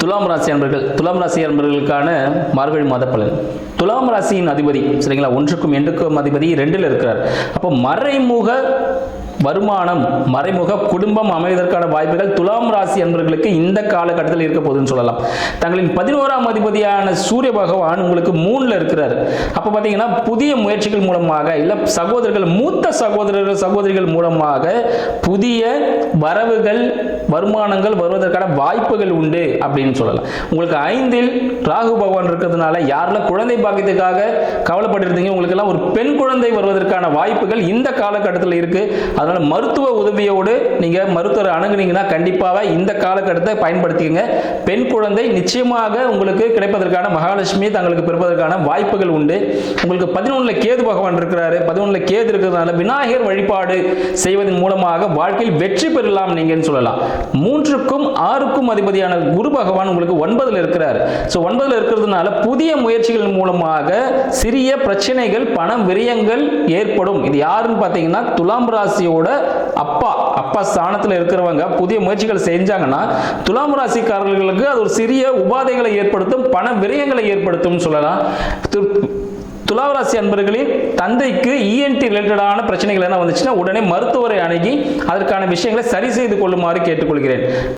துலாம் ராசி அன்பர்களுக்கான மார்கழி மாத பலன். துலாம் ராசியின் அதிபதி சரிங்களா, 1க்கும் 2க்கும் அதிபதி 2ல் இருக்கிறார். அப்போ மறைமுக வருமானம், மறைமுக குடும்பம் அமைவதற்கான வாய்ப்புகள் துலாம் ராசி அன்பர்களுக்கு இந்த காலகட்டத்தில் இருக்க போகுதுன்னு சொல்லலாம். தங்களின் 11ஆம் அதிபதியான சூரிய பகவான் உங்களுக்கு 3ல் இருக்கிறார். அப்போ பார்த்தீங்கன்னா புதிய முயற்சிகள் மூலமாக இல்லை சகோதரர்கள், மூத்த சகோதரிகள் மூலமாக புதிய வரவுகள், வருமானங்கள் வருவதற்கான வாய்ப்புகள் உண்டு அப்படின்னு சொல்லலாம். உங்களுக்கு 5ல் ராகு பகவான் இருக்கிறதுனால யாரெல்லாம் குழந்தை பாக்கியத்துக்காக கவலைப்பட்டிருந்தீங்க, உங்களுக்கு எல்லாம் ஒரு பெண் குழந்தை வருவதற்கான வாய்ப்புகள் இந்த காலகட்டத்தில் இருக்கு. அதனால மருத்துவ உதவியோடு நீங்க மருத்துவரை அணுகுனீங்கன்னா கண்டிப்பாக இந்த காலகட்டத்தை பயன்படுத்திக்கங்க. பெண் குழந்தை நிச்சயமாக உங்களுக்கு கிடைப்பதற்கான, மகாலட்சுமி தங்களுக்கு பிறப்பதற்கான வாய்ப்புகள் உண்டு. உங்களுக்கு 11ல் கேது பகவான் இருக்கிறாரு. 11ல் கேது இருக்கிறதுனால விநாயகர் வழிபாடு செய்வதன் மூலமாக வாழ்க்கையில் வெற்றி பெறலாம் நீங்கன்னு சொல்லலாம். 3க்கும் 6க்கும் அதிபதியான குரு பகவான் உங்களுக்கு 9ல் இருக்கிறார். ஸோ 9ல் இருக்கிறதுனால புதிய முயற்சிகள் மூலமாக சிறிய பிரச்சனைகள், பண விரயங்கள் ஏற்படும். இது யாருன்னு பார்த்தீங்கன்னா துலாம் ராசியோட அப்பா ஸ்தானத்தில் இருக்கிறவங்க புதிய முயற்சிகள் செஞ்சாங்கன்னா துலாம் ராசிக்காரர்களுக்கு அது ஒரு சிறிய உபாதைகளை ஏற்படுத்தும், பண விரயங்களை ஏற்படுத்தும் சொல்லலாம். துலாம் ராசி அன்பர்களின் தந்தைக்கு இஎன்டி ரிலேட்டடான பிரச்சனைகள் என்ன வந்துச்சுன்னா உடனே மருத்துவரை அணுகி அதற்கான விஷயங்களை சரி செய்து கொள்ளுமாறு கேட்டுக்கொள்கிறேன்.